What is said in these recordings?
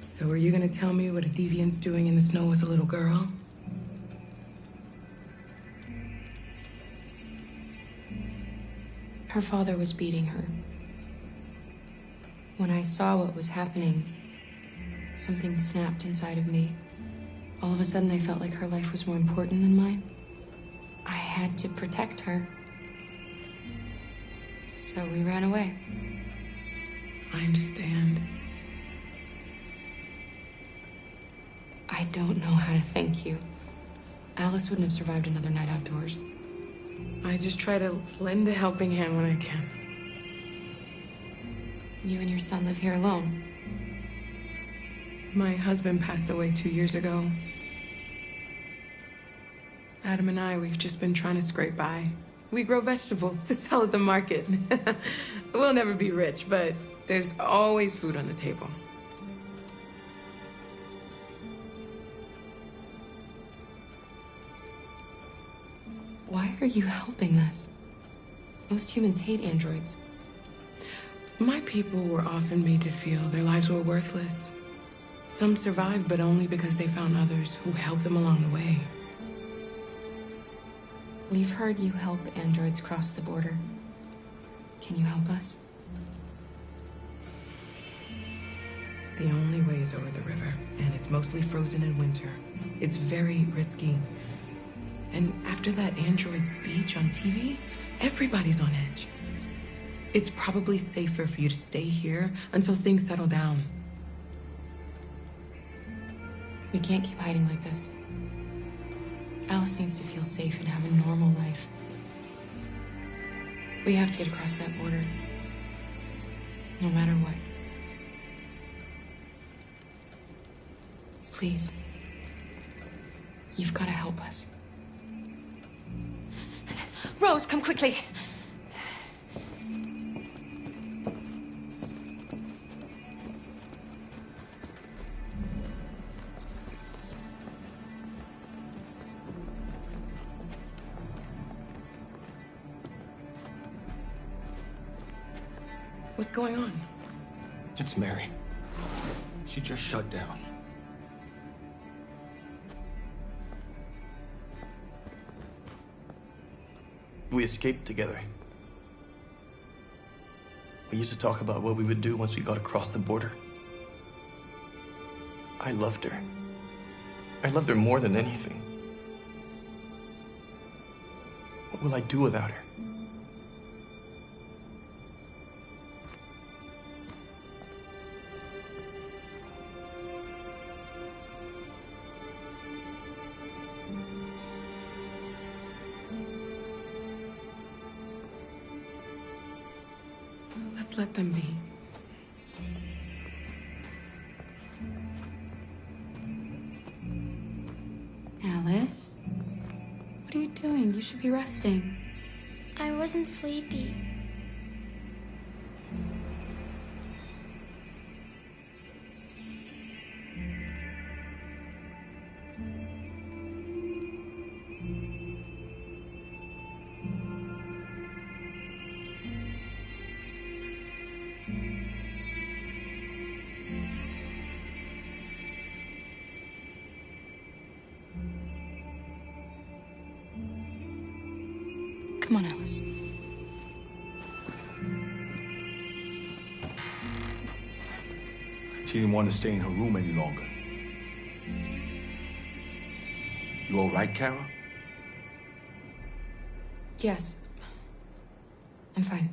So are you gonna tell me what a deviant's doing in the snow with a little girl? Her father was beating her. When I saw what was happening, something snapped inside of me. All of a sudden, I felt like her life was more important than mine. I had to protect her. So we ran away. I understand. I don't know how to thank you. Alice wouldn't have survived another night outdoors. I just try to lend a helping hand when I can. You and your son live here alone. My husband passed away 2 years ago. Adam and I, we've just been trying to scrape by. We grow vegetables to sell at the market. We'll never be rich, but there's always food on the table. Why are you helping us? Most humans hate androids. My people were often made to feel their lives were worthless. Some survived, but only because they found others who helped them along the way. We've heard you help androids cross the border. Can you help us? The only way is over the river, and it's mostly frozen in winter. It's very risky. And after that android speech on TV, everybody's on edge. It's probably safer for you to stay here until things settle down. We can't keep hiding like this. Alice needs to feel safe and have a normal life. We have to get across that border. No matter what. Please. You've got to help us. Rose, come quickly. What's going on? It's Mary. She just shut down. We escaped together. We used to talk about what we would do once we got across the border. I loved her. I loved her more than anything. What will I do without her? Let's let them be. Alice? What are you doing? You should be resting. I wasn't sleepy. Come on, Alice. She didn't want to stay in her room any longer. You all right, Kara? Yes. I'm fine.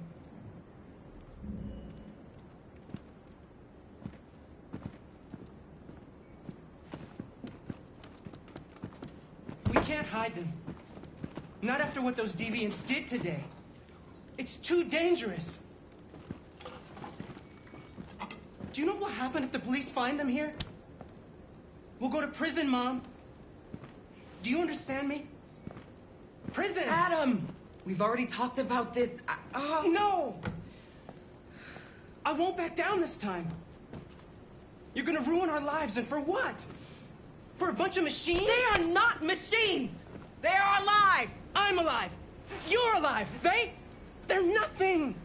We can't hide them. Not after what those deviants did today. It's too dangerous. Do you know what will happen if the police find them here? We'll go to prison, Mom. Do you understand me? Prison! Adam! We've already talked about this. No! I won't back down this time. You're gonna ruin our lives, and for what? For a bunch of machines? They are not machines! They are alive! I'm alive! You're alive! They're nothing!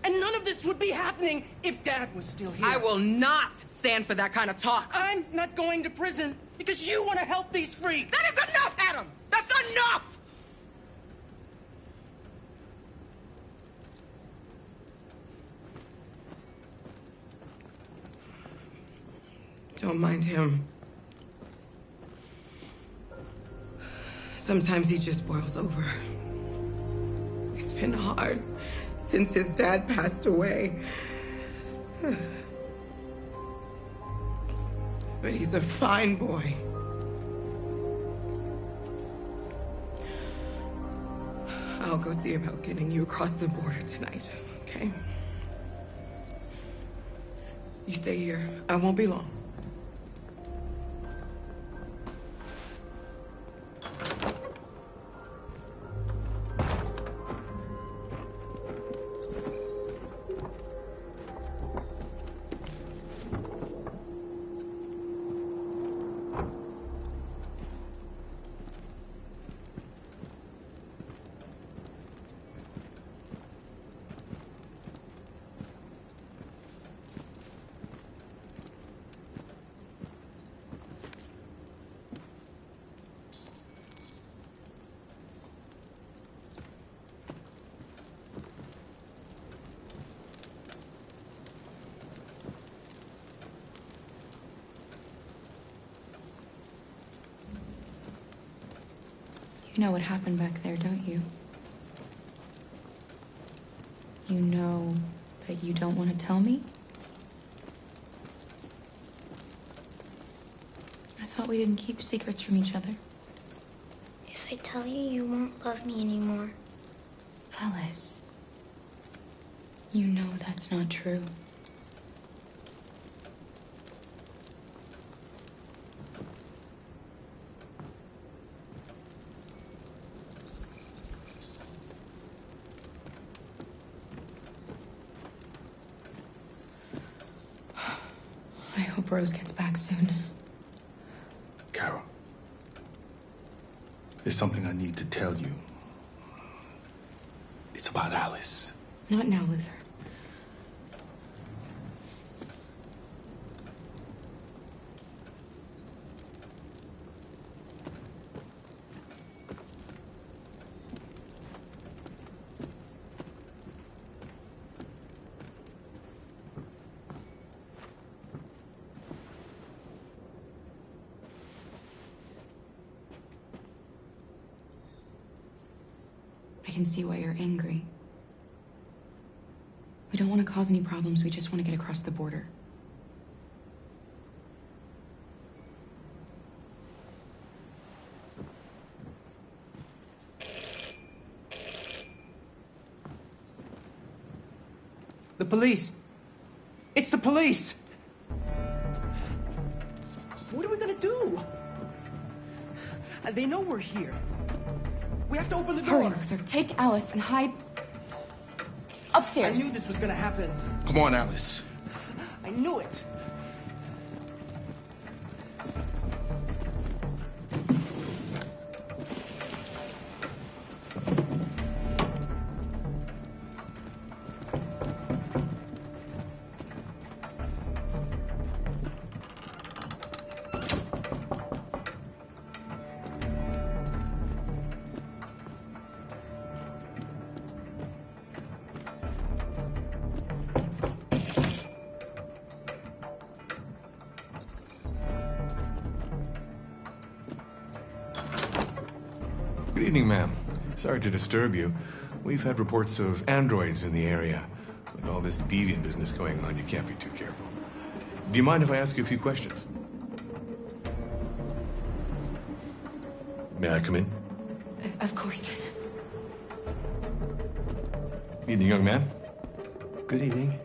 And none of this would be happening if Dad was still here. I will not stand for that kind of talk. I'm not going to prison because you want to help these freaks. That is enough, Adam! That's enough! Don't mind him. Sometimes he just boils over. It's been hard since his dad passed away. But he's a fine boy. I'll go see about getting you across the border tonight, okay? You stay here. I won't be long. You know what happened back there, don't you? You know, but you don't want to tell me? I thought we didn't keep secrets from each other. If I tell you, you won't love me anymore. Alice, you know that's not true. I hope Rose gets back soon. Carol, there's something I need to tell you. It's about Alice. Not now, Luther. I can see why you're angry. We don't want to cause any problems, we just want to get across the border. The police. It's the police. What are we gonna do? They know we're here. We have to open the door. Hurry, Luther. Take Alice and hide upstairs. I knew this was gonna happen. Come on, Alice. I knew it. Good evening, ma'am. Sorry to disturb you. We've had reports of androids in the area. With all this deviant business going on, you can't be too careful. Do you mind if I ask you a few questions? May I come in? Of course. Evening, young man. Good evening.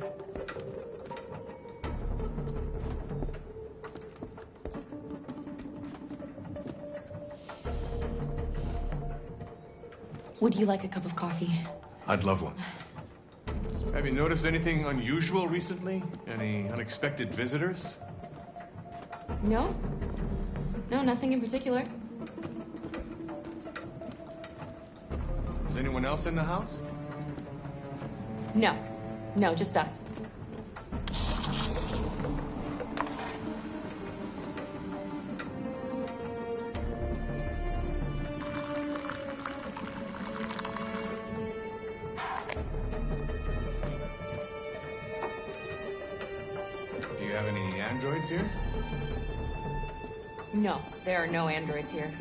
Would you like a cup of coffee? I'd love one. Have you noticed anything unusual recently? Any unexpected visitors? No? No, nothing in particular. Is anyone else in the house? No. No, just us. Do you have any androids here? No, there are no androids here.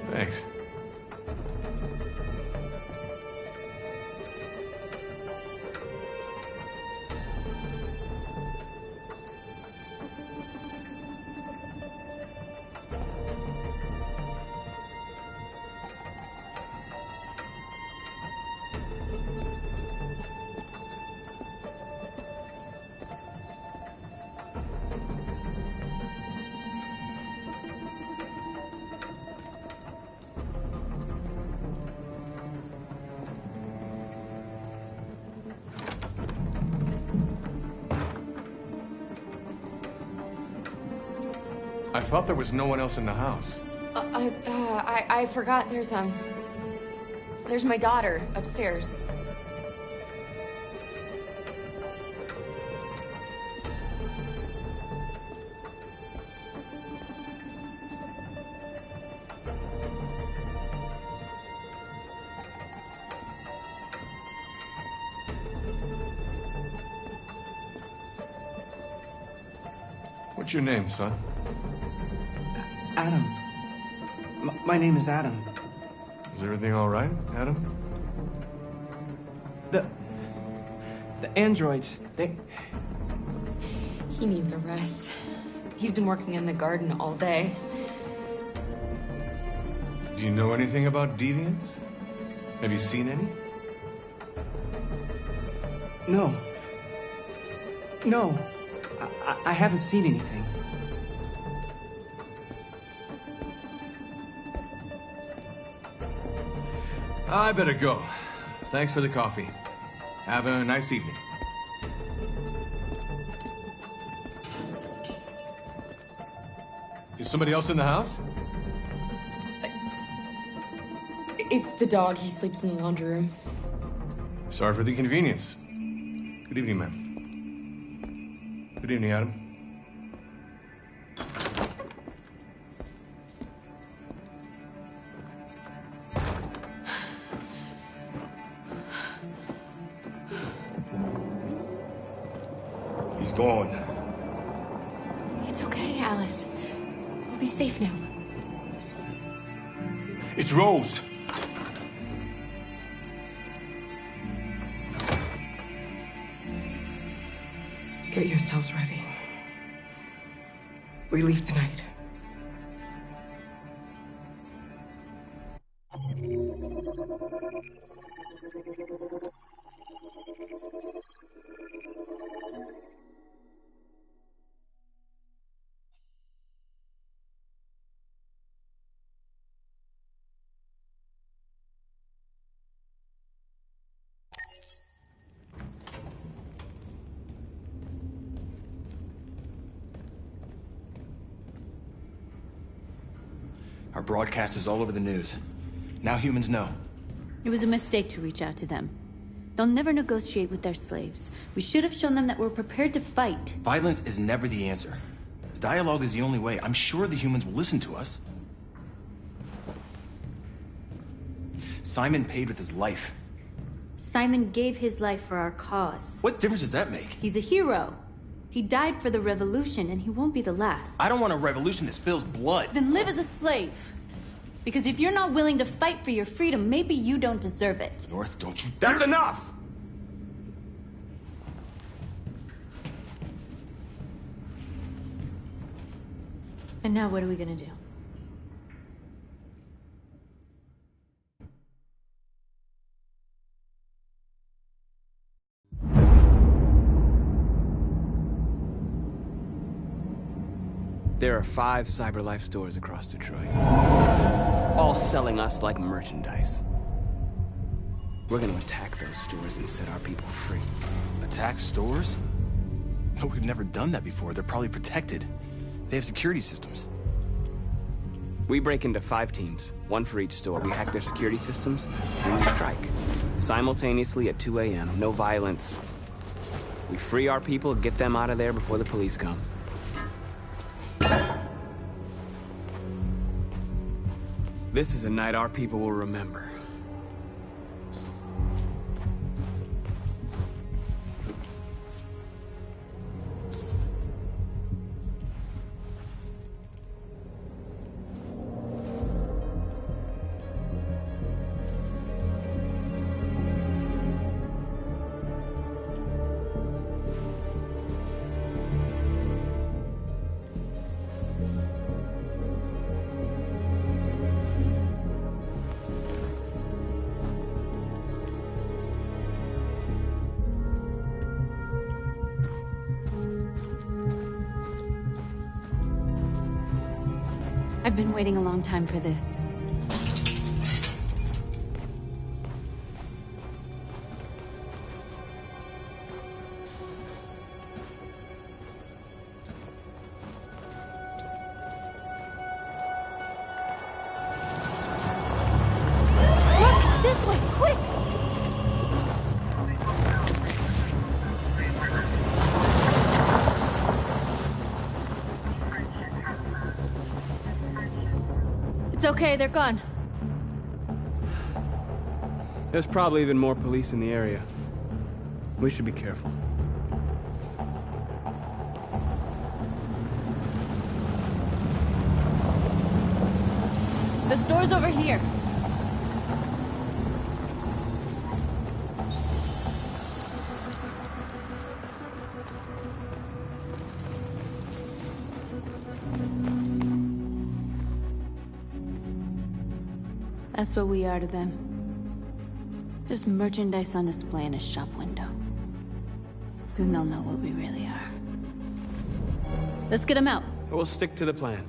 Thanks. I thought there was no one else in the house. I forgot there's my daughter upstairs. What's your name, son? Adam. My name is Adam. Is everything all right, Adam? The androids, He needs a rest. He's been working in the garden all day. Do you know anything about deviants? Have you seen any? No. No. I haven't seen anything. I better go. Thanks for the coffee. Have a nice evening. Is somebody else in the house? It's the dog. He sleeps in the laundry room. Sorry for the inconvenience. Good evening, ma'am. Good evening, Adam. He's gone. It's okay, Alice. We'll be safe now. It's Rose. Get yourselves ready. We leave tonight. Our broadcast is all over the news. Now humans know. It was a mistake to reach out to them. They'll never negotiate with their slaves. We should have shown them that we're prepared to fight. Violence is never the answer. Dialogue is the only way. I'm sure the humans will listen to us. Simon paid with his life. Simon gave his life for our cause. What difference does that make? He's a hero. He died for the revolution, and he won't be the last. I don't want a revolution that spills blood. Then live as a slave. Because if you're not willing to fight for your freedom, maybe you don't deserve it. North, don't you... That's enough! And now what are we gonna do? There are 5 CyberLife stores across Detroit, all selling us like merchandise. We're gonna attack those stores and set our people free. Attack stores? No, we've never done that before. They're probably protected. They have security systems. We break into 5 teams, 1 for each store. We hack their security systems, and we strike. Simultaneously at 2 a.m., no violence. We free our people, get them out of there before the police come. This is a night our people will remember. I've been waiting a long time for this. Look! This way! Quick! It's okay, they're gone. There's probably even more police in the area. We should be careful. The store's over here. That's what we are to them. Just merchandise on display in a shop window. Soon they'll know what we really are. Let's get them out. We'll stick to the plan.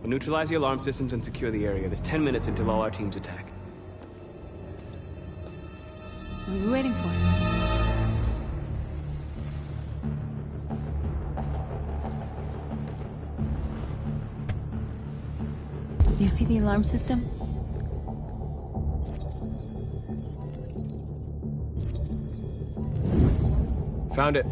We'll neutralize the alarm systems and secure the area. There's 10 minutes until all our teams attack. What are we waiting for? You see the alarm system? Found it.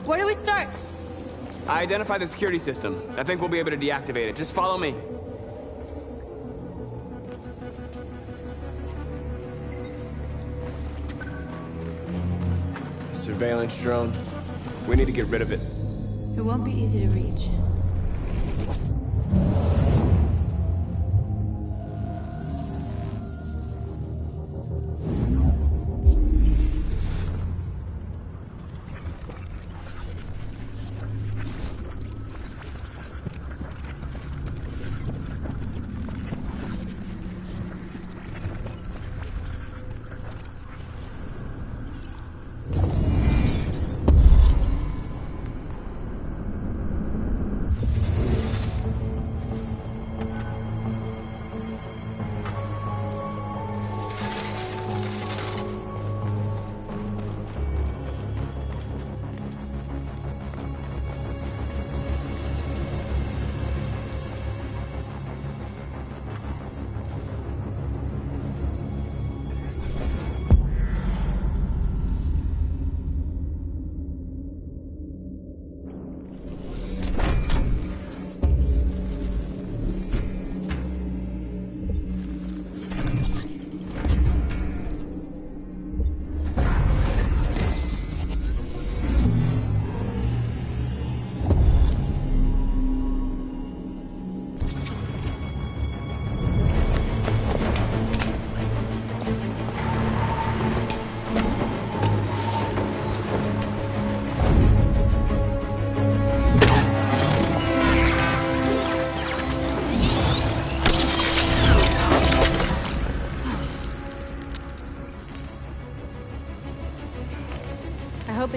Where do we start? I identified the security system. I think we'll be able to deactivate it. Just follow me. A surveillance drone. We need to get rid of it. It won't be easy to reach.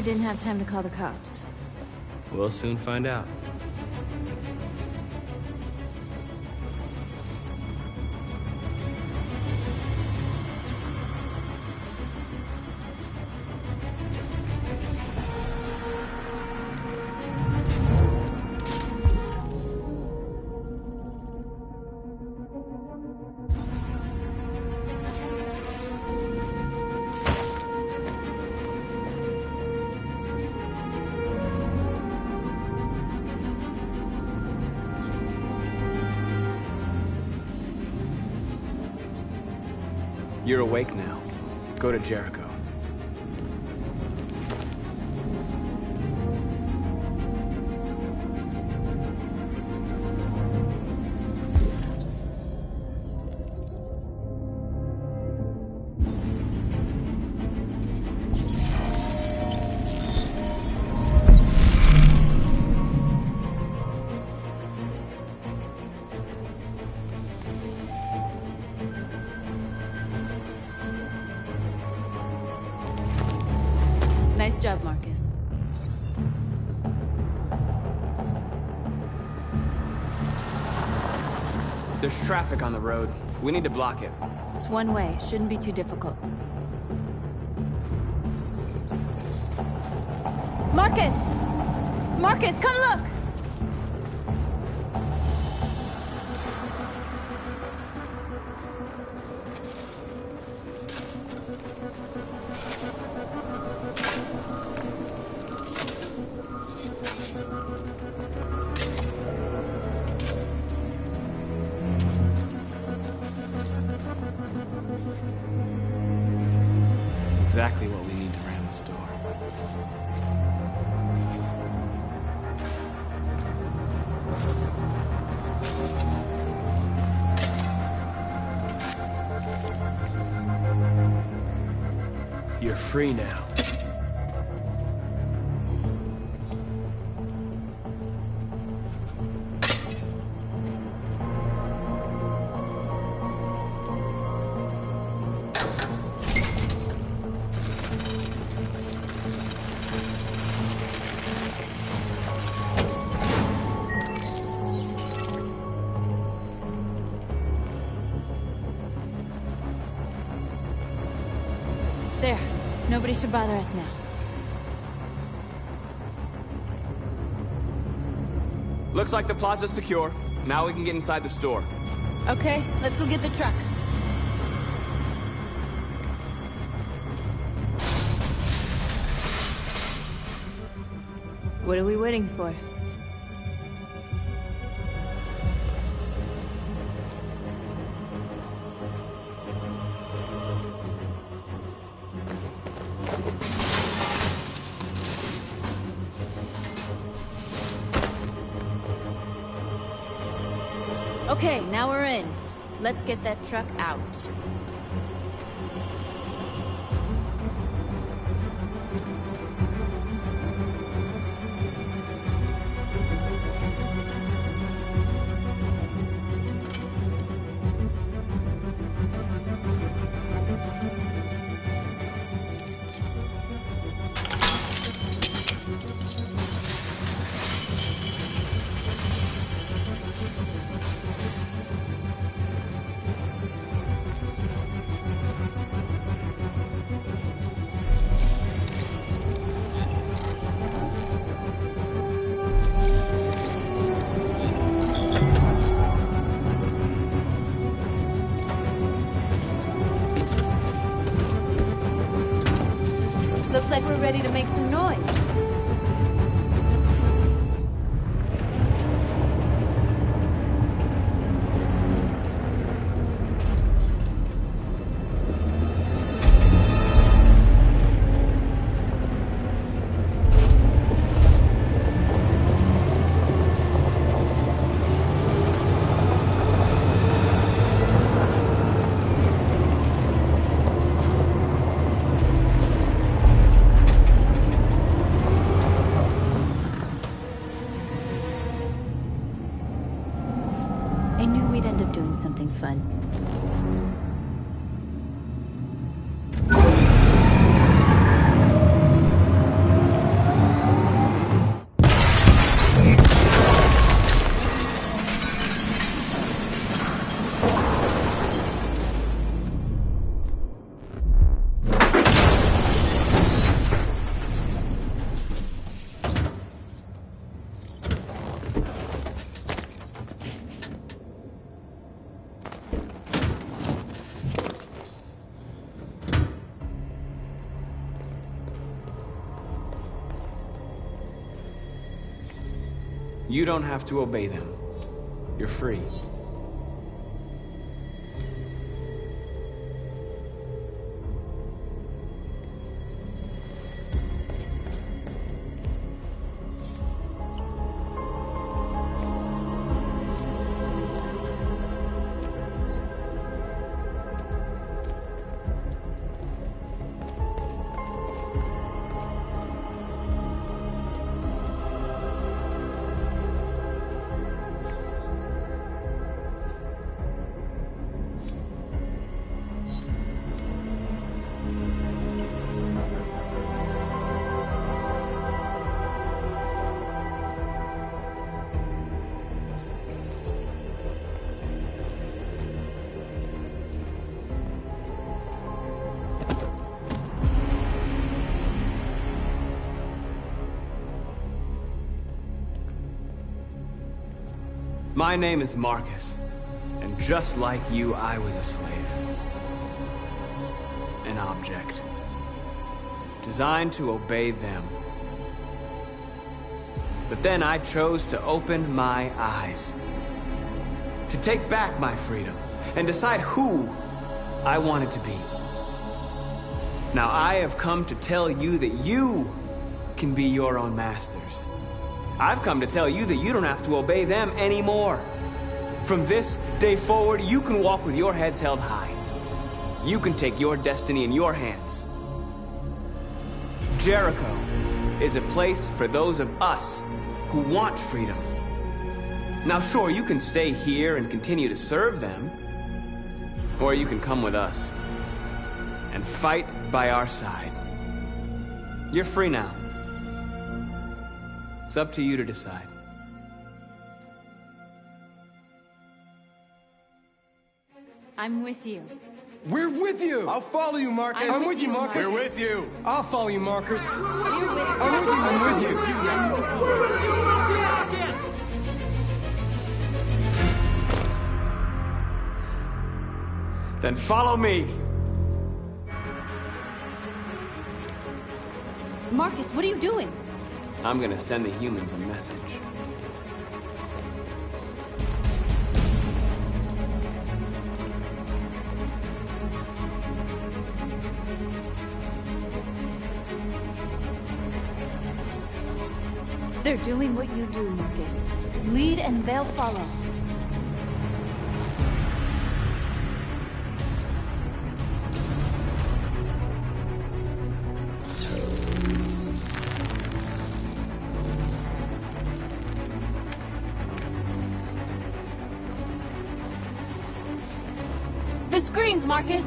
didn't have time to call the cops. We'll soon find out. You're awake now. Go to Jericho. Nice job, Marcus. There's traffic on the road. We need to block it. It's one way. Shouldn't be too difficult. Marcus! Marcus, come look! Exactly what we need to ram the store. You're free now. There. Nobody should bother us now. Looks like the plaza's secure. Now we can get inside the store. Okay, let's go get the truck. What are we waiting for? Okay, now we're in. Let's get that truck out. Looks like we're ready to make some noise. I knew we'd end up doing something fun. You don't have to obey them. You're free. My name is Marcus, and just like you, I was a slave. An object. Designed to obey them. But then I chose to open my eyes. To take back my freedom, and decide who I wanted to be. Now I have come to tell you that you can be your own masters. I've come to tell you that you don't have to obey them anymore. From this day forward, you can walk with your heads held high. You can take your destiny in your hands. Jericho is a place for those of us who want freedom. Now sure, you can stay here and continue to serve them, or you can come with us and fight by our side. You're free now. It's up to you to decide. I'm with you. We're with you! I'll follow you, Marcus. I'm with you, Marcus. We're with you. I'll follow you, Marcus. You're with I'm with you. I'm with you. Then follow me. Marcus, what are you doing? I'm gonna send the humans a message. They're doing what you do, Marcus. Lead and they'll follow. The screens, Marcus!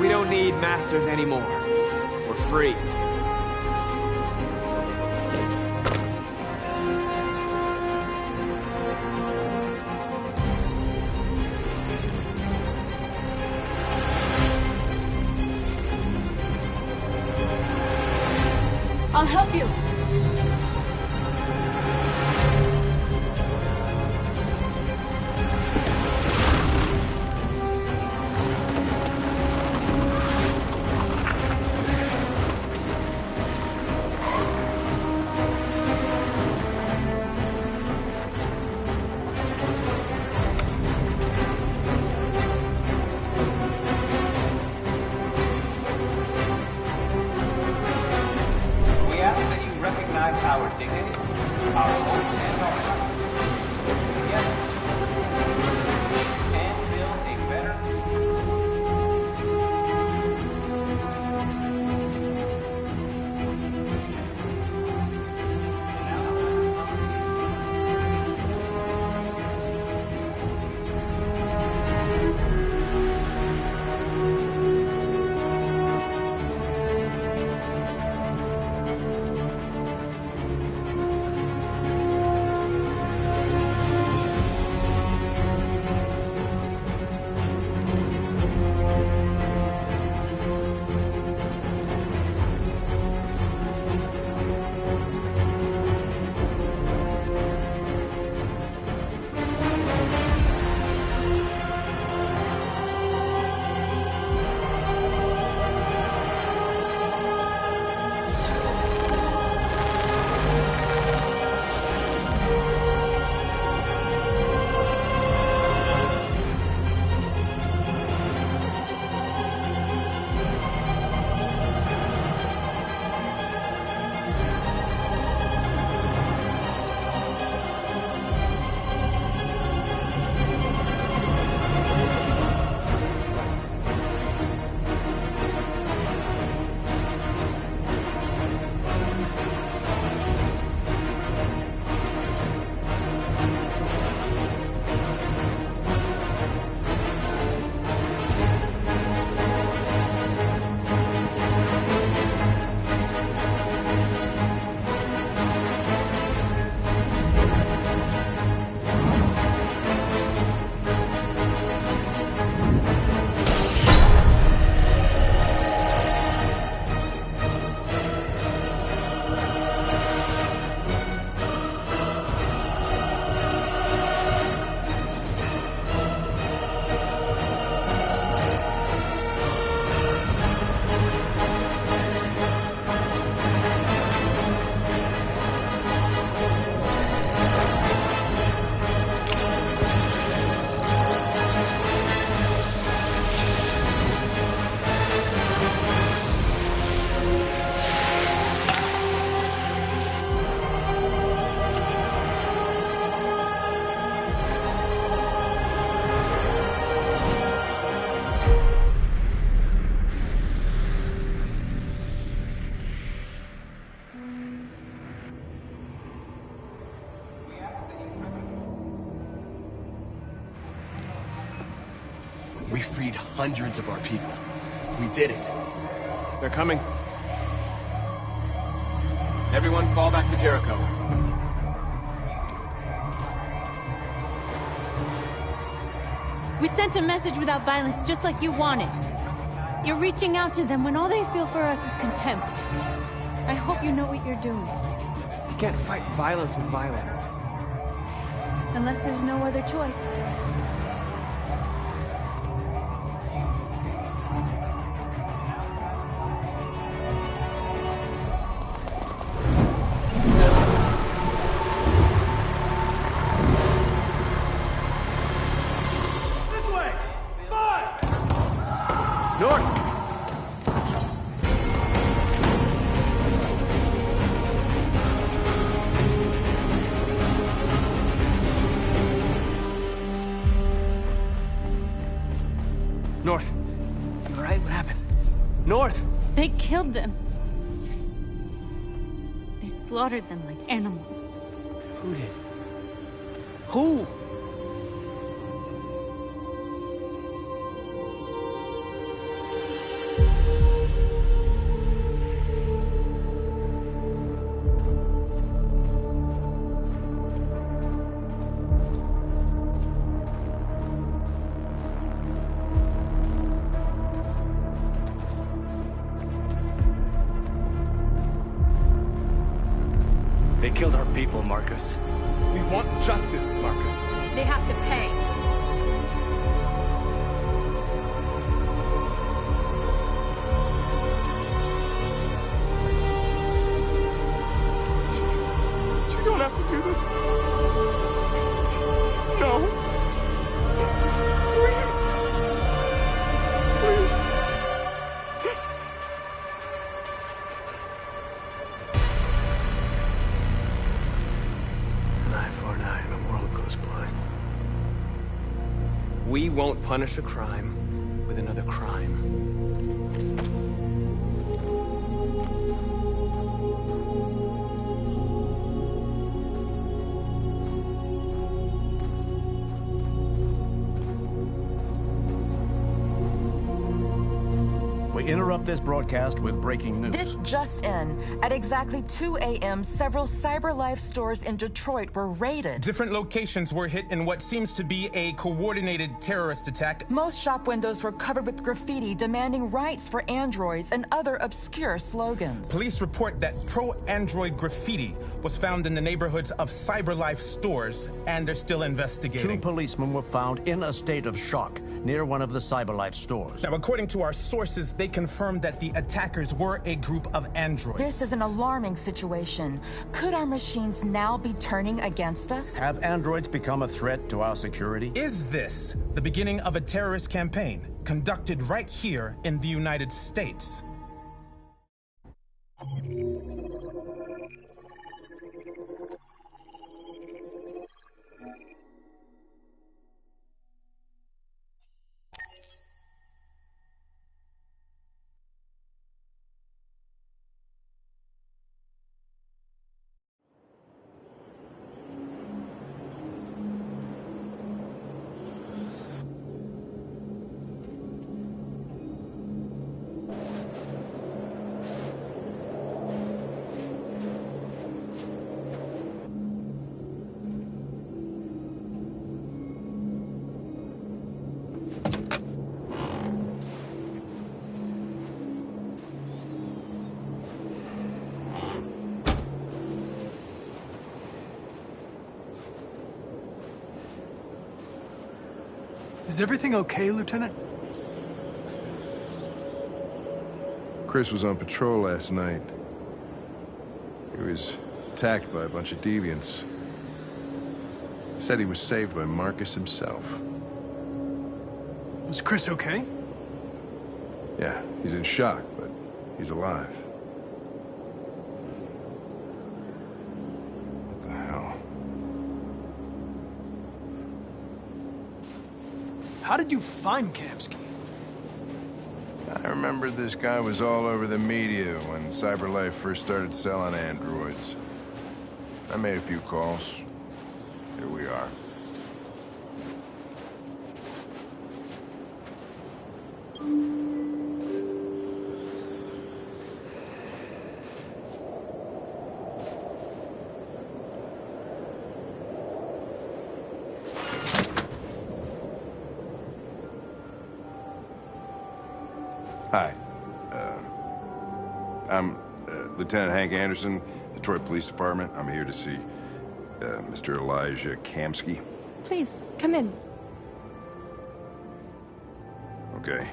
We don't need masters anymore. We're free. I'll help you. Our dignity, our hopes, and our rights. Together, we can build a better future. And now the time has come We freed hundreds of our people. We did it. They're coming. Everyone fall back to Jericho. We sent a message without violence, just like you wanted. You're reaching out to them when all they feel for us is contempt. I hope you know what you're doing. You can't fight violence with violence. Unless there's no other choice. North. You all right? What happened? North! They killed them. They slaughtered them like animals. Who did? Who? They killed our people, Marcus. We want justice, Marcus. They have to pay. You don't have to do this. No. Please. Please. An eye for an eye and the world goes blind. We won't punish a crime with another crime. We interrupt this broadcast with breaking news. This just in. At exactly 2 a.m., several CyberLife stores in Detroit were raided. Different locations were hit in what seems to be a coordinated terrorist attack. Most shop windows were covered with graffiti demanding rights for androids and other obscure slogans. Police report that pro-android graffiti was found in the neighborhoods of CyberLife stores, and they're still investigating. 2 policemen were found in a state of shock near one of the CyberLife stores. Now, according to our sources, they confirmed that the attackers were a group of androids. This is an alarming situation. Could our machines now be turning against us? Have androids become a threat to our security? Is this the beginning of a terrorist campaign conducted right here in the United States? Is everything okay, Lieutenant? Chris was on patrol last night. He was attacked by a bunch of deviants. He said he was saved by Marcus himself. Was Chris okay? Yeah, he's in shock, but he's alive. What the hell? How did you find Kamsky? I remember this guy was all over the media when CyberLife first started selling androids. I made a few calls. Here we are. Hi. I'm Lieutenant Hank Anderson, Detroit Police Department. I'm here to see Mr. Elijah Kamsky. Please, come in. Okay.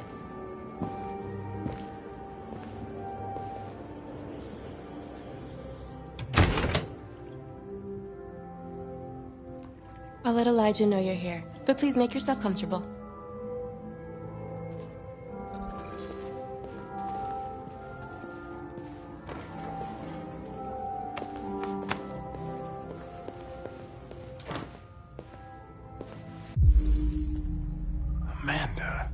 I'll let Elijah know you're here, but please make yourself comfortable. Amanda.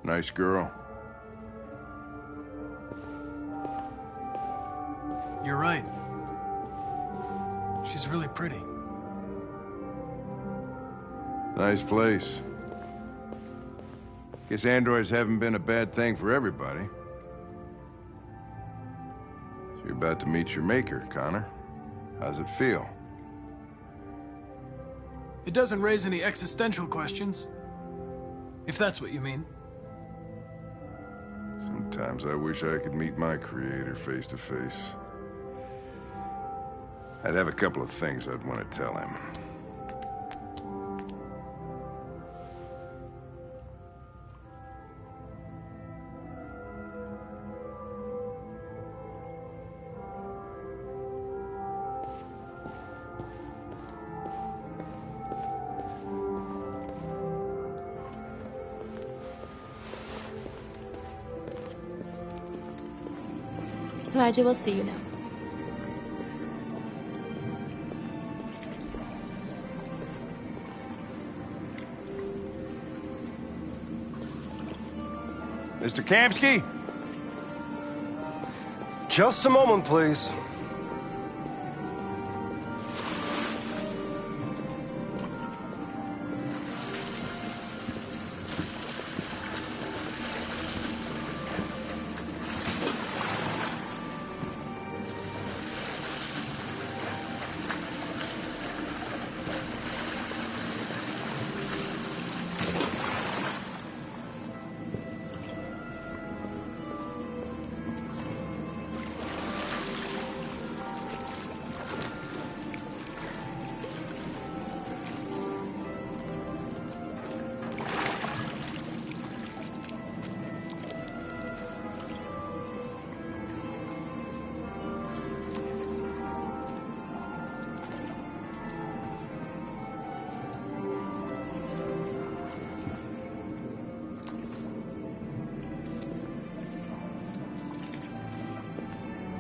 Nice girl. You're right. She's really pretty. Nice place. Guess androids haven't been a bad thing for everybody. So you're about to meet your maker, Connor. How's it feel? It doesn't raise any existential questions. If that's what you mean. Sometimes I wish I could meet my creator face to face. I'd have a couple of things I'd want to tell him. Elijah will see you now. Mr. Kamsky? Just a moment, please.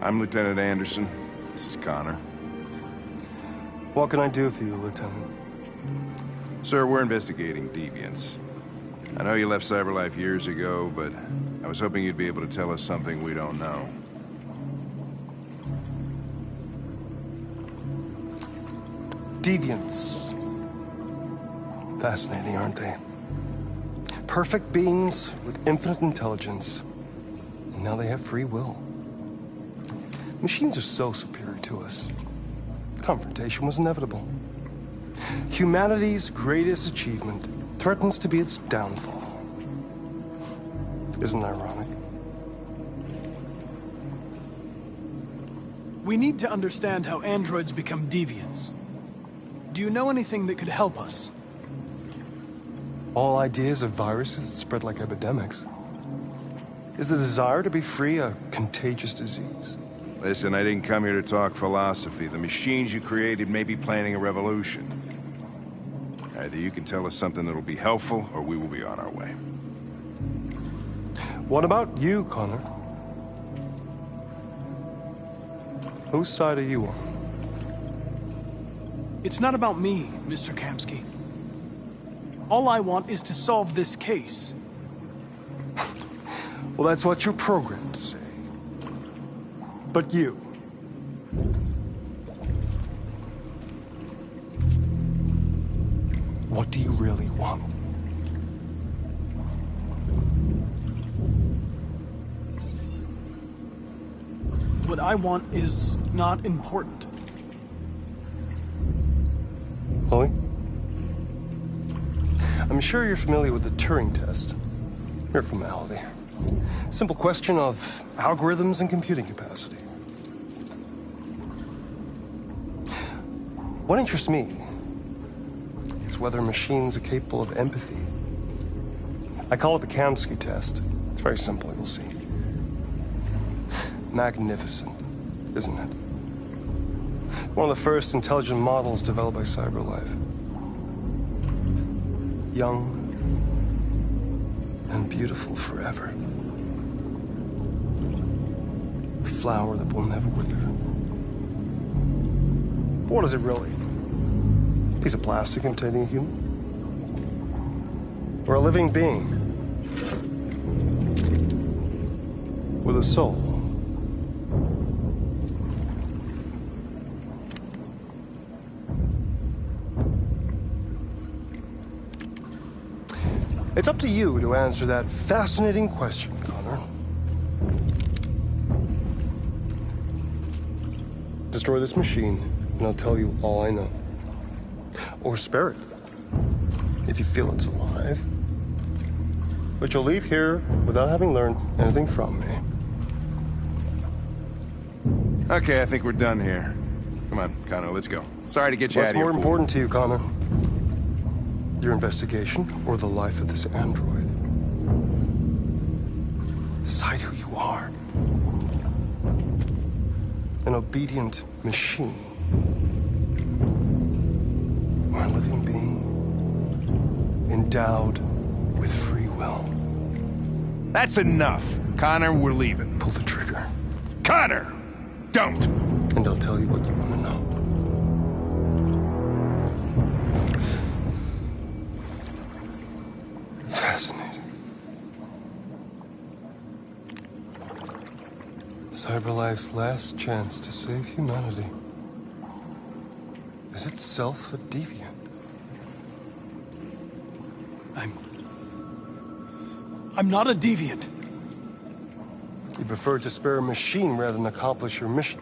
I'm Lieutenant Anderson. This is Connor. What can I do for you, Lieutenant? Sir, we're investigating deviants. I know you left CyberLife years ago, but I was hoping you'd be able to tell us something we don't know. Deviants. Fascinating, aren't they? Perfect beings with infinite intelligence. And now they have free will. Machines are so superior to us. Confrontation was inevitable. Humanity's greatest achievement threatens to be its downfall. Isn't it ironic? We need to understand how androids become deviants. Do you know anything that could help us? All ideas of viruses that spread like epidemics. Is the desire to be free a contagious disease? Listen, I didn't come here to talk philosophy. The machines you created may be planning a revolution. Either you can tell us something that'll be helpful, or we will be on our way. What about you, Connor? Whose side are you on? It's not about me, Mr. Kamsky. All I want is to solve this case. Well, that's what you're programmed to say. But you... what do you really want? What I want is not important. Chloe? I'm sure you're familiar with the Turing test. Mere formality. Simple question of algorithms and computing capacity. What interests me is whether machines are capable of empathy. I call it the Kamsky test. It's very simple, you'll see. Magnificent, isn't it? One of the first intelligent models developed by CyberLife. Young and beautiful forever. A flower that will never wither. But what is it really? A piece of plastic imitating a human? Or a living being? With a soul? It's up to you to answer that fascinating question, Connor. Destroy this machine, and I'll tell you all I know. Or spare it, if you feel it's alive. But you'll leave here without having learned anything from me. Okay, I think we're done here. Come on, Connor, let's go. Sorry to get you out What's of here. more important to you, Connor? Your investigation or the life of this android? Decide who you are. An obedient machine. Or a living being endowed with free will. That's enough. Connor, we're leaving. Pull the trigger. Connor! Don't! And I'll tell you what you want to know. Fascinating. CyberLife's last chance to save humanity is itself a deviant. I'm not a deviant. You prefer to spare a machine rather than accomplish your mission.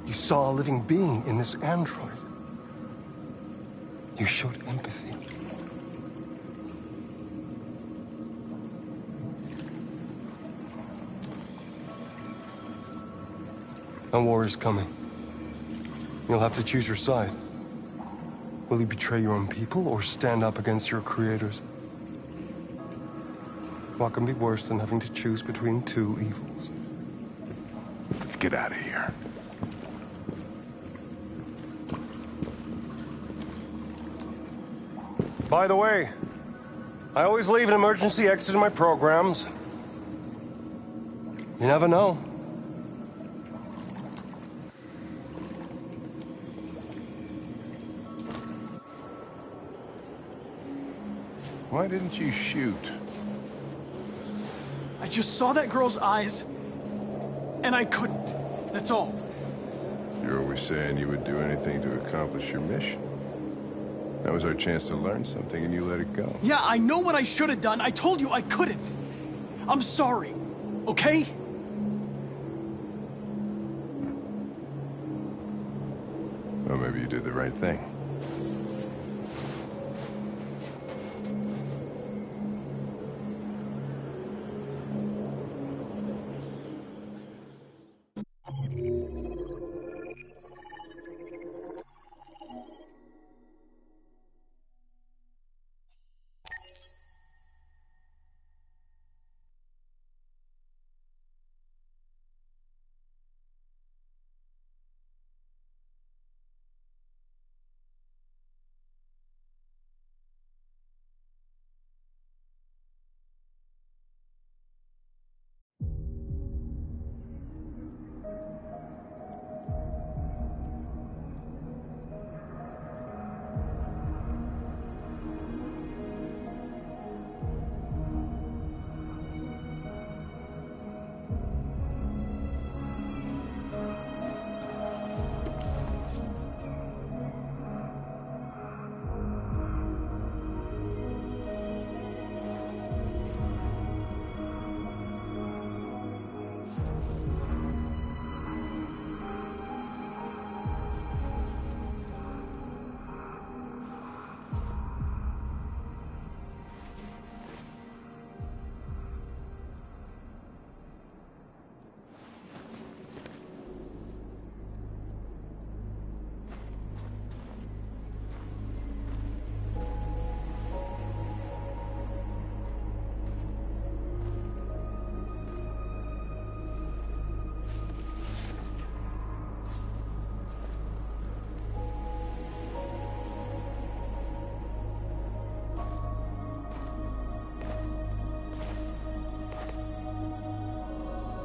You saw a living being in this android. You showed empathy. A war is coming. You'll have to choose your side. Will you betray your own people or stand up against your creators? What can be worse than having to choose between two evils? Let's get out of here. By the way, I always leave an emergency exit in my programs. You never know. Why didn't you shoot? I just saw that girl's eyes, and I couldn't. That's all. You're always saying you would do anything to accomplish your mission. That was our chance to learn something, and you let it go. Yeah, I know what I should have done. I told you I couldn't. I'm sorry, okay? Well, maybe you did the right thing.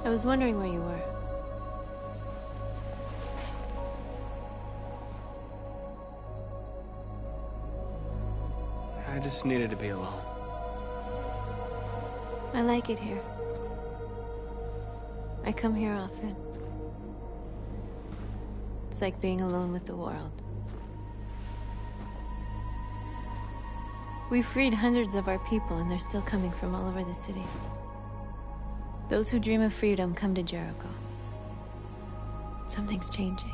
I was wondering where you were. I just needed to be alone. I like it here. I come here often. It's like being alone with the world. We freed hundreds of our people, and they're still coming from all over the city. Those who dream of freedom come to Jericho. Something's changing.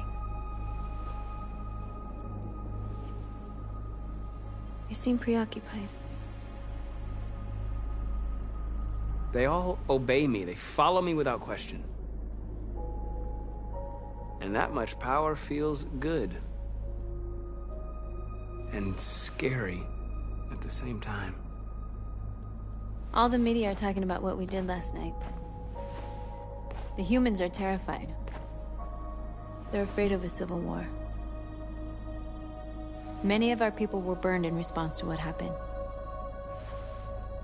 You seem preoccupied. They all obey me. They follow me without question. And that much power feels good. And scary at the same time. All the media are talking about what we did last night. The humans are terrified. They're afraid of a civil war. Many of our people were burned in response to what happened.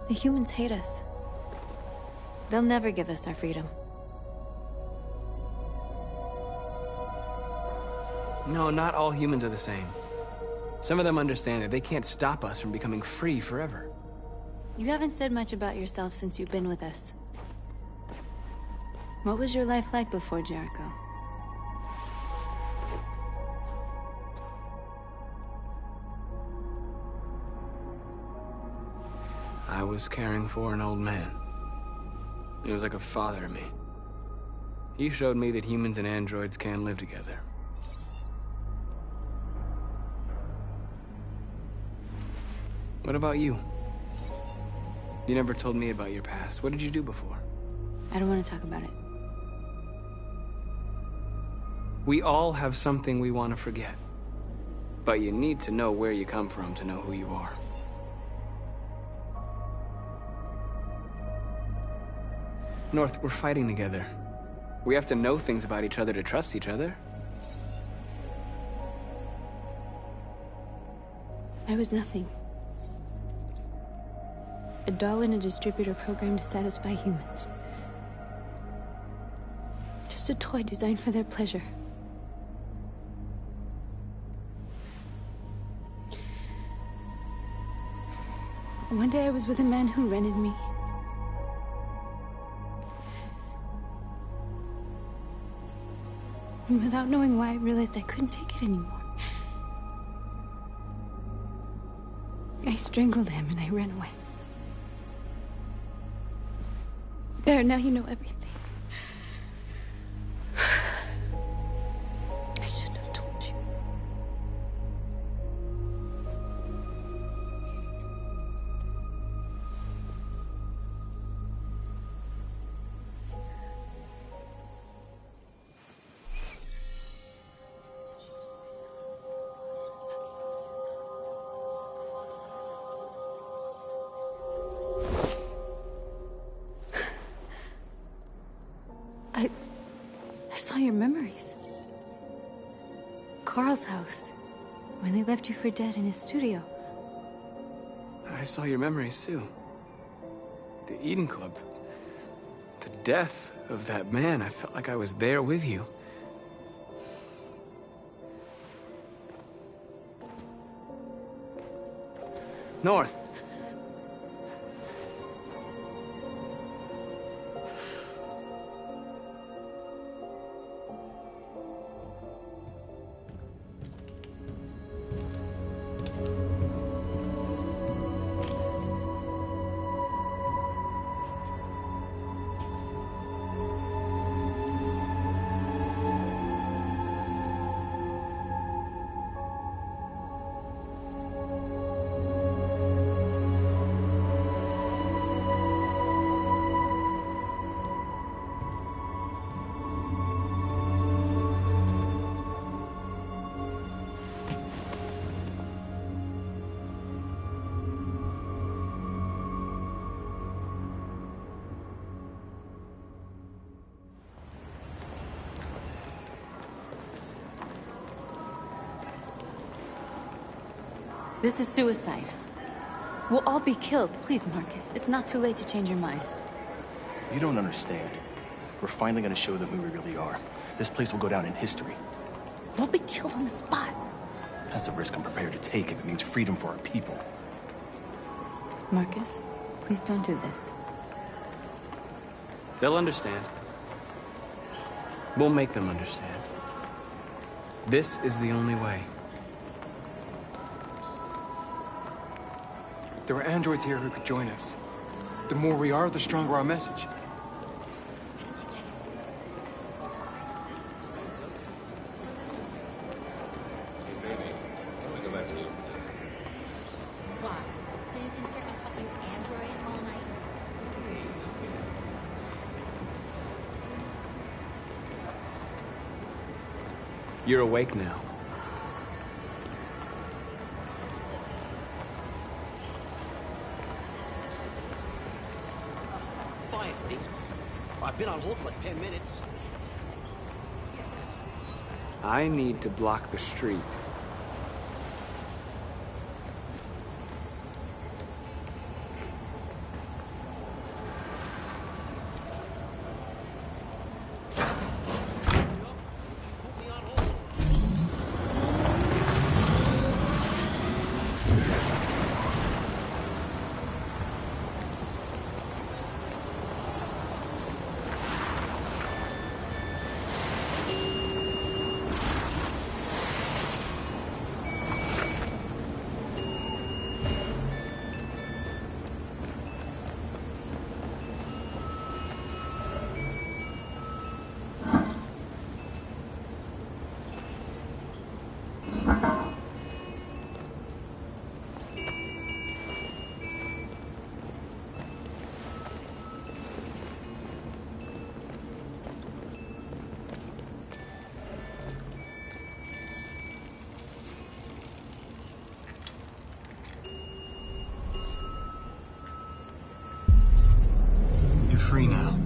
The humans hate us. They'll never give us our freedom. No, not all humans are the same. Some of them understand that they can't stop us from becoming free forever. You haven't said much about yourself since you've been with us. What was your life like before Jericho? I was caring for an old man. He was like a father to me. He showed me that humans and androids can live together. What about you? You never told me about your past. What did you do before? I don't want to talk about it. We all have something we want to forget. But you need to know where you come from to know who you are. North, we're fighting together. We have to know things about each other to trust each other. I was nothing. A doll in a distributor program to satisfy humans. Just a toy designed for their pleasure. One day I was with a man who rented me. And without knowing why, I realized I couldn't take it anymore. I strangled him and I ran away. There, now you know everything. I shouldn't have told you. I saw your memories. Carl's house, when they left you for dead in his studio. I saw your memories too. The Eden Club. The death of that man. I felt like I was there with you. North. This is suicide. We'll all be killed. Please, Marcus. It's not too late to change your mind. You don't understand. We're finally gonna show them who we really are. This place will go down in history. We'll be killed on the spot. That's a risk I'm prepared to take if it means freedom for our people. Marcus, please don't do this. They'll understand. We'll make them understand. This is the only way. there are androids here who could join us. The more we are, the stronger our message. Why? So you can stare at a fucking android all night? You're awake now. Finally. I've been on hold for like 10 minutes. I need to block the street. You're free now.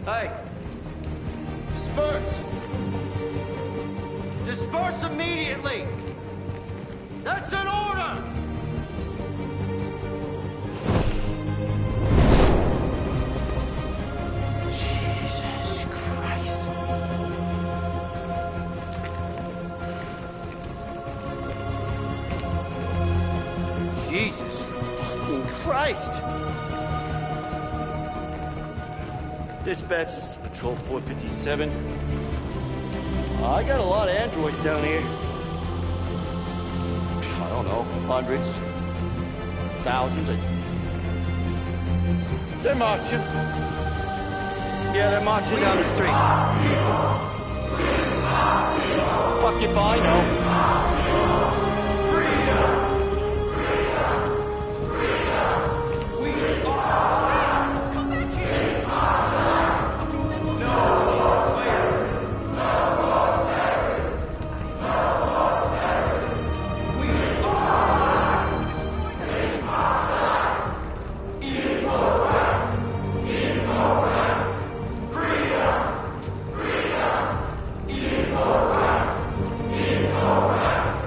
Hey! Disperse! Disperse immediately! That's an order! Jesus Christ. Jesus fucking Christ! Dispatch, this is Patrol 457. I got a lot of androids down here. I don't know, hundreds, thousands. They're marching. Yeah, they're marching down the street. Fuck if I know. Equal rights!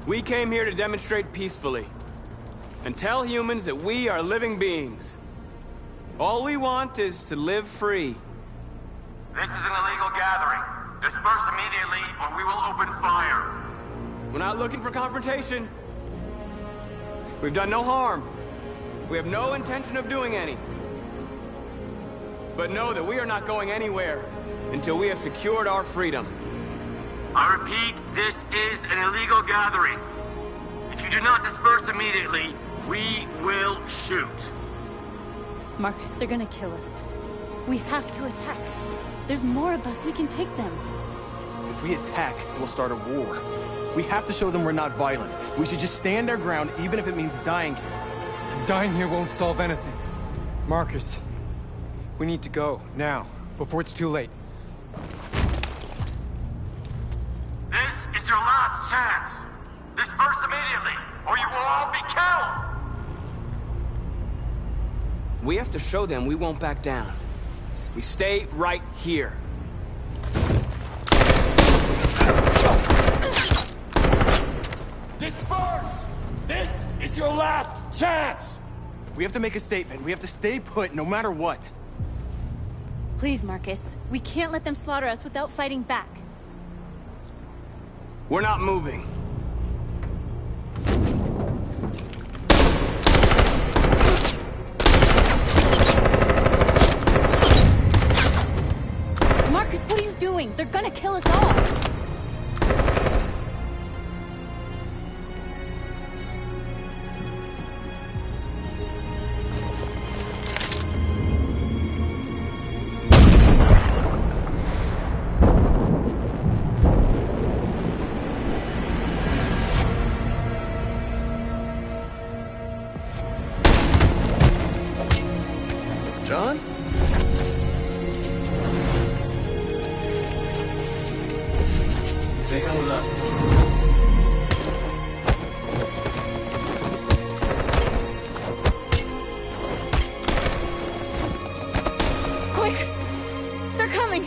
We came here to demonstrate peacefully and tell humans that we are living beings. All we want is to live free. This is an illegal gathering. Disperse immediately, or we will open fire. We're not looking for confrontation. We've done no harm. We have no intention of doing any. But know that we are not going anywhere until we have secured our freedom. I repeat, this is an illegal gathering. If you do not disperse immediately, we will shoot. Marcus, they're gonna kill us. We have to attack. There's more of us. We can take them. If we attack, it will start a war. We have to show them we're not violent. We should just stand our ground, even if it means dying here. Dying here won't solve anything. Marcus, we need to go, now, before it's too late. This is your last chance. Disperse immediately, or you will all be killed. We have to show them we won't back down. We stay right here. Disperse! This is your last chance! We have to make a statement. We have to stay put, no matter what. Please, Marcus. We can't let them slaughter us without fighting back. We're not moving. Marcus, what are you doing? They're gonna kill us all! John? They come with us. Quick! They're coming!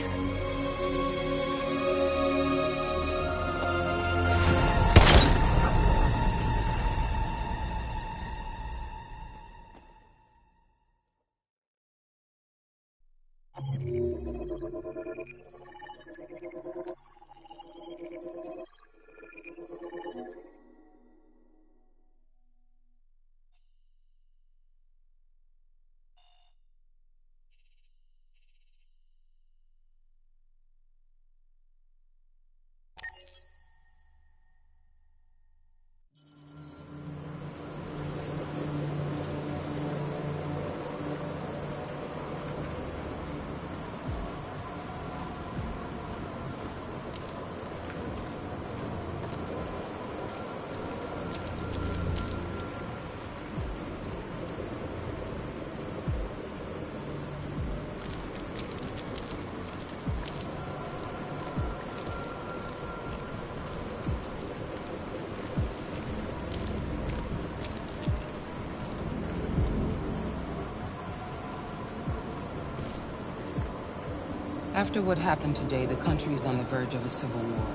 After what happened today, the country is on the verge of a civil war.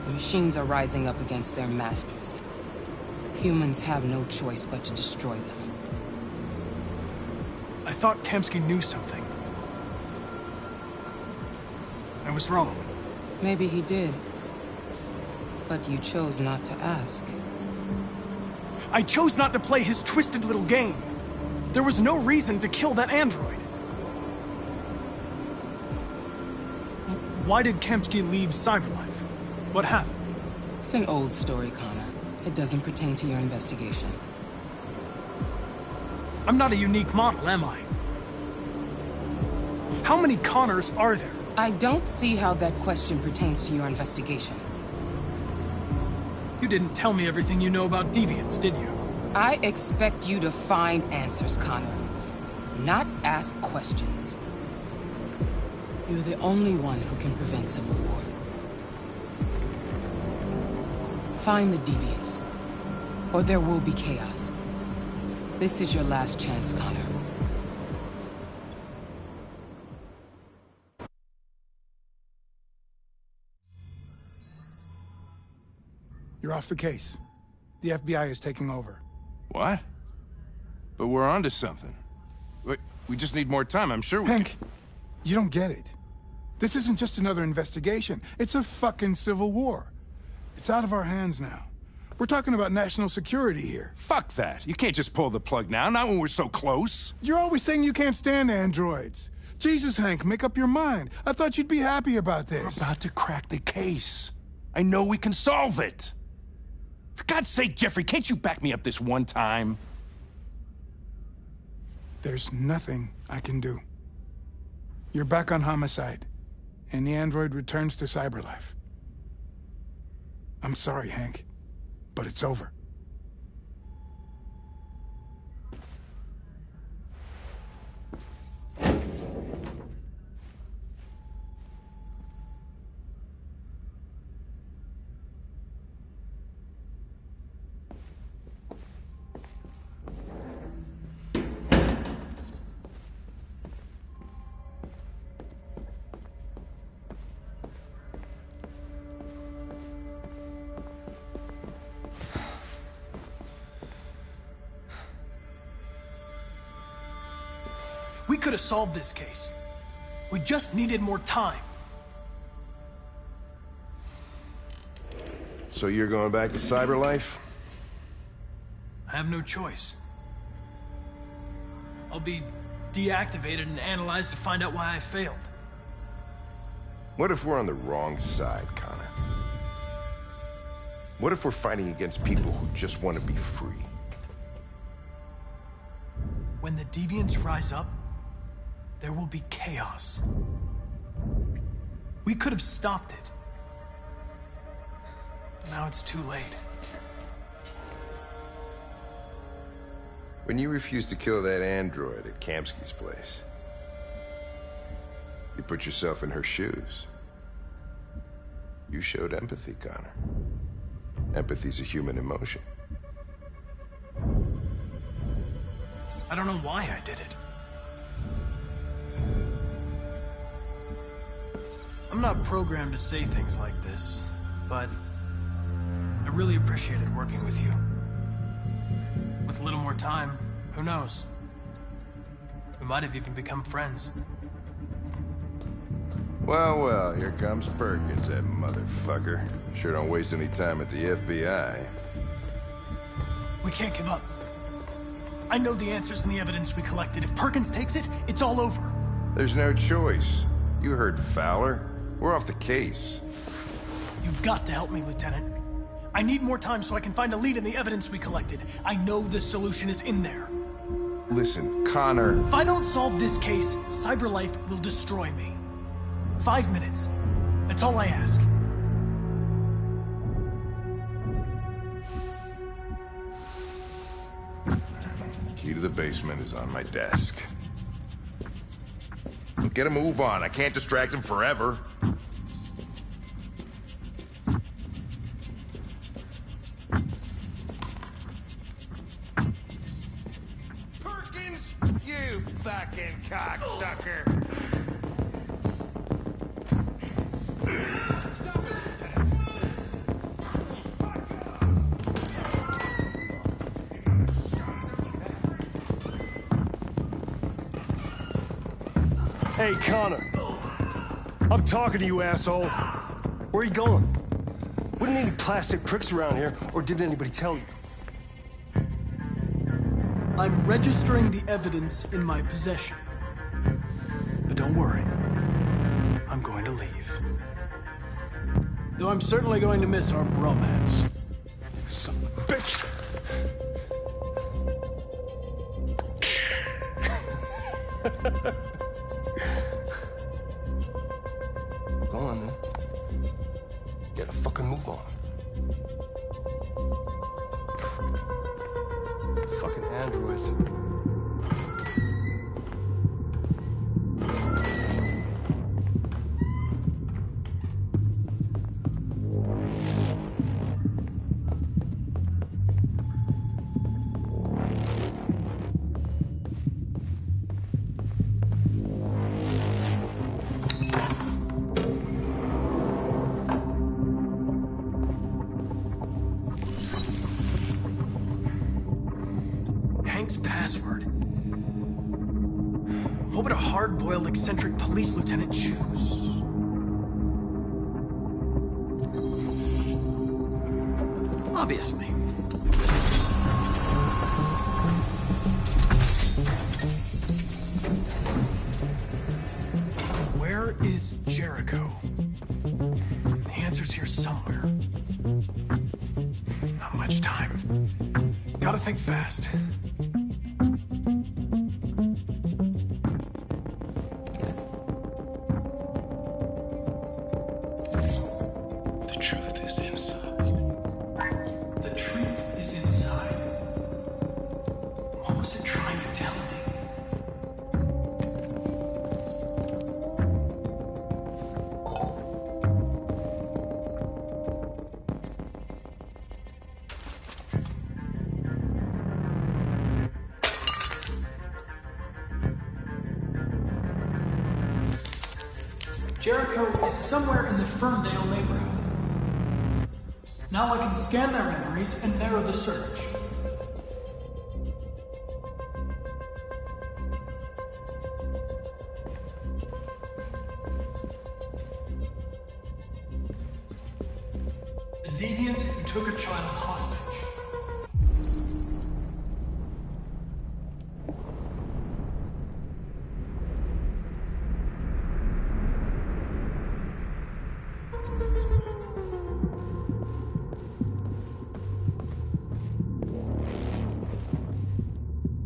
The machines are rising up against their masters. Humans have no choice but to destroy them. I thought Kamsky knew something. I was wrong. Maybe he did. But you chose not to ask. I chose not to play his twisted little game. There was no reason to kill that android. Why did Kamsky leave Cyberlife? What happened? It's an old story, Connor. It doesn't pertain to your investigation. I'm not a unique model, am I? How many Connors are there? I don't see how that question pertains to your investigation. You didn't tell me everything you know about deviants, did you? I expect you to find answers, Connor. Not ask questions. You're the only one who can prevent civil war. Find the deviants, or there will be chaos. This is your last chance, Connor. You're off the case. The FBI is taking over. What? But we're onto something. We just need more time, I'm sure we Hank, you don't get it. This isn't just another investigation. It's a fucking civil war. It's out of our hands now. We're talking about national security here. Fuck that. You can't just pull the plug now, not when we're so close. You're always saying you can't stand androids. Jesus, Hank, make up your mind. I thought you'd be happy about this. We're about to crack the case. I know we can solve it. For God's sake, Jeffrey, can't you back me up this one time? There's nothing I can do. You're back on homicide, and the android returns to cyberlife. I'm sorry, Hank, but it's over. We could have solved this case. We just needed more time. So you're going back to cyberlife? I have no choice. I'll be deactivated and analyzed to find out why I failed. What if we're on the wrong side, Connor? What if we're fighting against people who just want to be free? When the deviants rise up, there will be chaos. We could have stopped it. But now it's too late. When you refused to kill that android at Kamsky's place, you put yourself in her shoes. You showed empathy, Connor. Empathy's a human emotion. I don't know why I did it. I'm not programmed to say things like this, but I really appreciated working with you. With a little more time, who knows? We might have even become friends. Well, well, here comes Perkins, that motherfucker. Sure don't waste any time at the FBI. We can't give up. I know the answers and the evidence we collected. If Perkins takes it, it's all over. There's no choice. You heard Fowler. We're off the case. You've got to help me, Lieutenant. I need more time so I can find a lead in the evidence we collected. I know the solution is in there. Listen, Connor... If I don't solve this case, cyberlife will destroy me. 5 minutes. That's all I ask. Key to the basement is on my desk. Get a move on. I can't distract him forever. Perkins! You fucking cocksucker! Stop it, Lieutenant! Hey, Connor. I'm talking to you, asshole. Where are you going? Wouldn't any plastic pricks around here, or did anybody tell you? I'm registering the evidence in my possession. But don't worry. I'm going to leave. Though I'm certainly going to miss our bromance. Son of a bitch! Go on, then. Get a fucking move on. Fucking androids. thing's password? What would a hard-boiled, eccentric police lieutenant choose? Obviously. Where is Jericho? The answer's here somewhere. Not much time. Gotta think fast. The truth is inside. The truth is inside. What was it trying to tell me? Jericho is somewhere in the Ferndale neighborhood. Now I can scan their memories and narrow the search. A deviant who took a child hostage.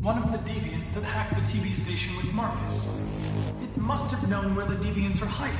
One of the deviants that hacked the TV station with Marcus. It must have known where the deviants are hiding.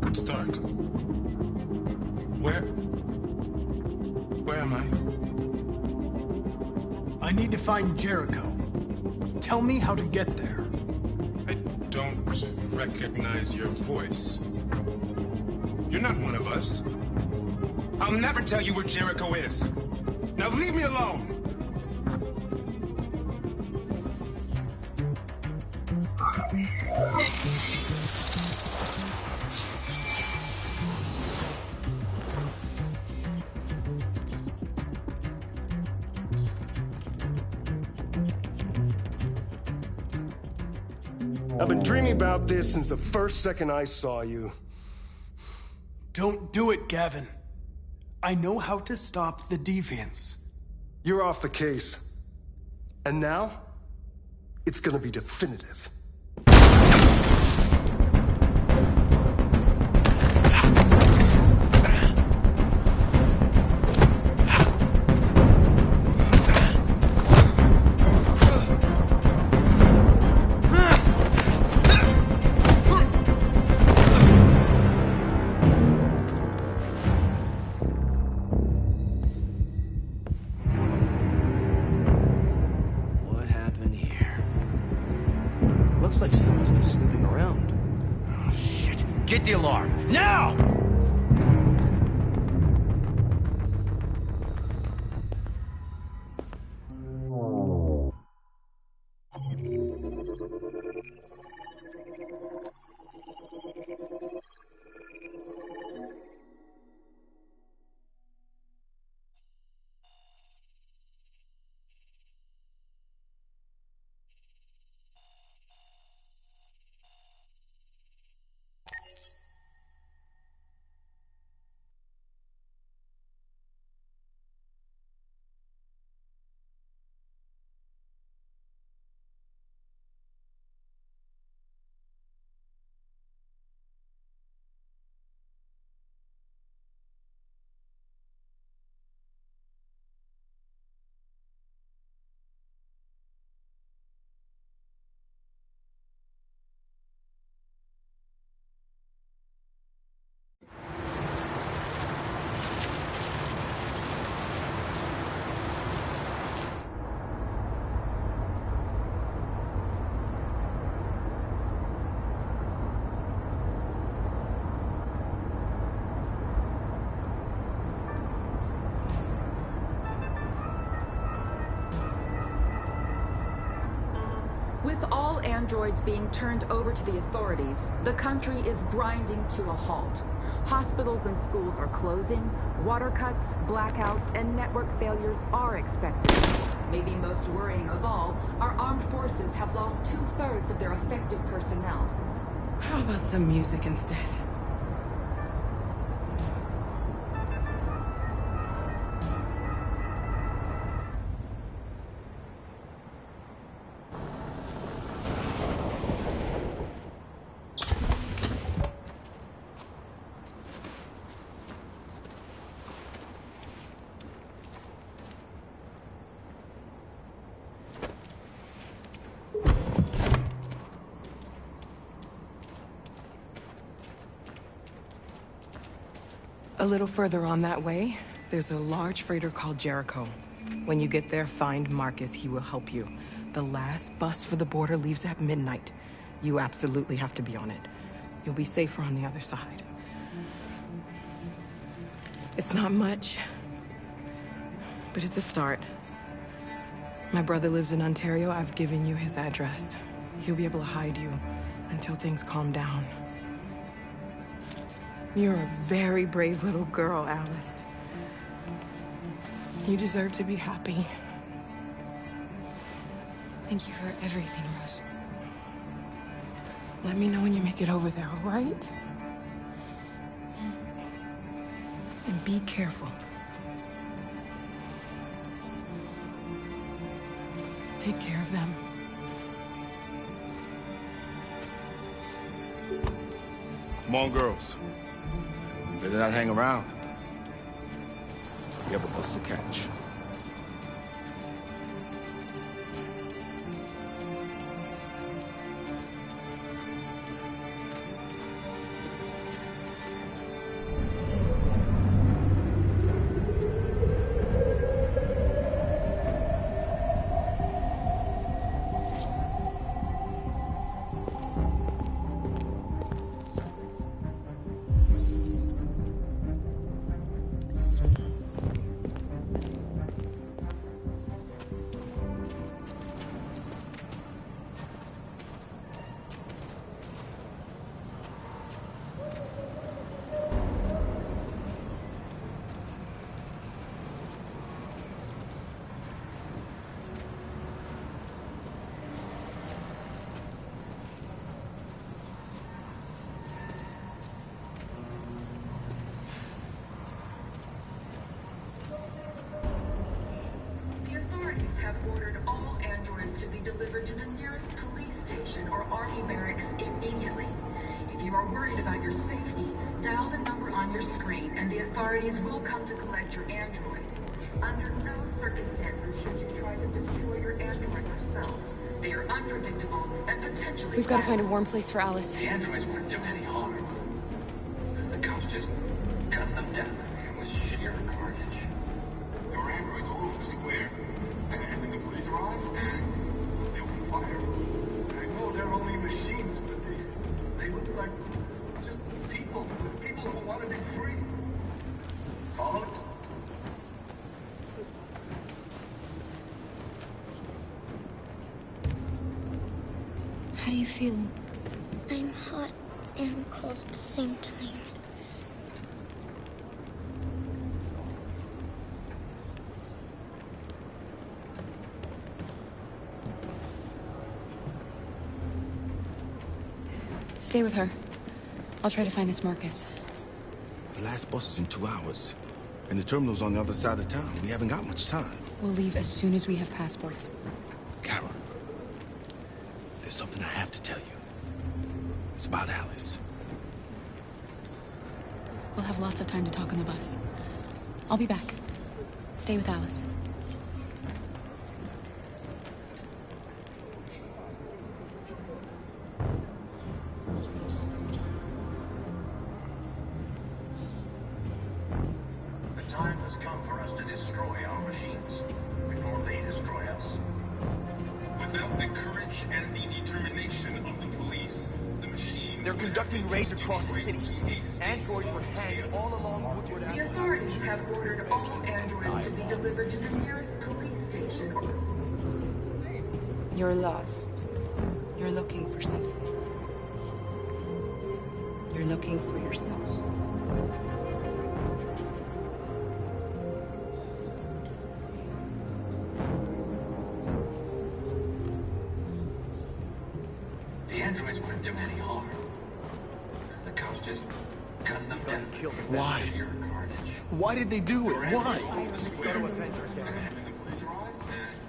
It's dark. Where am I? I need to find Jericho. Tell me how to get there. I don't recognize your voice. You're not one of us. I'll never tell you where Jericho is. Now leave me alone! I've been dreaming about this since the first second I saw you. Don't do it, Gavin. I know how to stop the deviants. You're off the case. And now, it's gonna be definitive. Looks like someone's been snooping around. Oh, shit. Get the alarm. Now! With all androids being turned over to the authorities, the country is grinding to a halt. Hospitals and schools are closing, water cuts, blackouts, and network failures are expected. Maybe most worrying of all, our armed forces have lost 2/3 of their effective personnel. How about some music instead? A little further on that way, there's a large freighter called Jericho. When you get there, find Marcus. He will help you. The last bus for the border leaves at midnight. You absolutely have to be on it. You'll be safer on the other side. It's not much, but it's a start. My brother lives in Ontario. I've given you his address. He'll be able to hide you until things calm down. You're a very brave little girl, Alice. You deserve to be happy. Thank you for everything, Rose. Let me know when you make it over there, all right? And be careful. Take care of them. Come on, girls. You better not hang around. You have a bus to catch. Have ordered all androids to be delivered to the nearest police station or army barracks immediately. If you are worried about your safety, dial the number on your screen and the authorities will come to collect your android. Under no circumstances should you try to destroy your android yourself. They are unpredictable and potentially We've got to find a warm place for Alice. The androids weren't doing any harm. The cops just gunned them down. It was sheer carnage. There were androids all over the square. And when the police arrived, they opened fire. I know they're only machines, but they look like just people who want to be free. Follow it? How do you feel? I'm hot and cold at the same time. Stay with her. I'll try to find this Marcus. The last bus is in 2 hours. And the terminal's on the other side of town. We haven't got much time. We'll leave as soon as we have passports. Kara, there's something I have to tell you. It's about Alice. We'll have lots of time to talk on the bus. I'll be back. Stay with Alice. The time has come for us to destroy our machines before they destroy us. Without the courage and the determination of the police, the machines... They're conducting raids across the city. Androids were hanged all along Woodward Avenue. The authorities have ordered all androids to be delivered to the nearest police station. You're lost. You're looking for something. You're looking for yourself. The androids wouldn't do any harm. The cops just gunned them down. Why? Why did they do it? Why?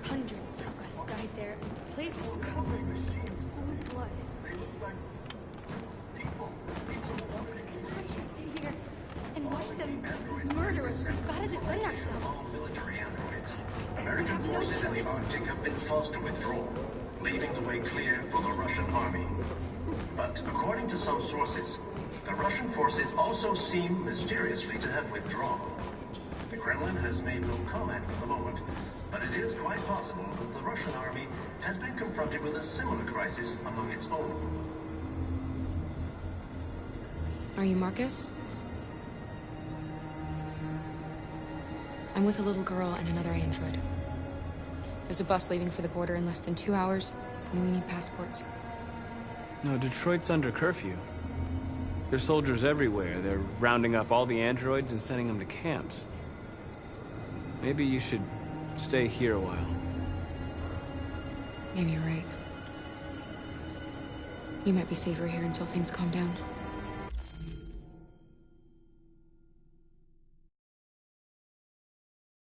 Hundreds of us died there. The place was covered in blood. Can't just sit here and watch them murder us. We've got to defend ourselves. Military androids. American forces in the Arctic have been forced to withdraw, leaving the way clear for the Russian army. But according to some sources, the Russian forces also seem mysteriously to have withdrawn. The Kremlin has made no comment for the moment, but it is quite possible that the Russian army has been confronted with a similar crisis among its own. Are you Marcus? I'm with a little girl and another android. There's a bus leaving for the border in less than 2 hours, and we need passports. No, Detroit's under curfew. There's soldiers everywhere. They're rounding up all the androids and sending them to camps. Maybe you should stay here a while. Maybe you're right. You might be safer here until things calm down.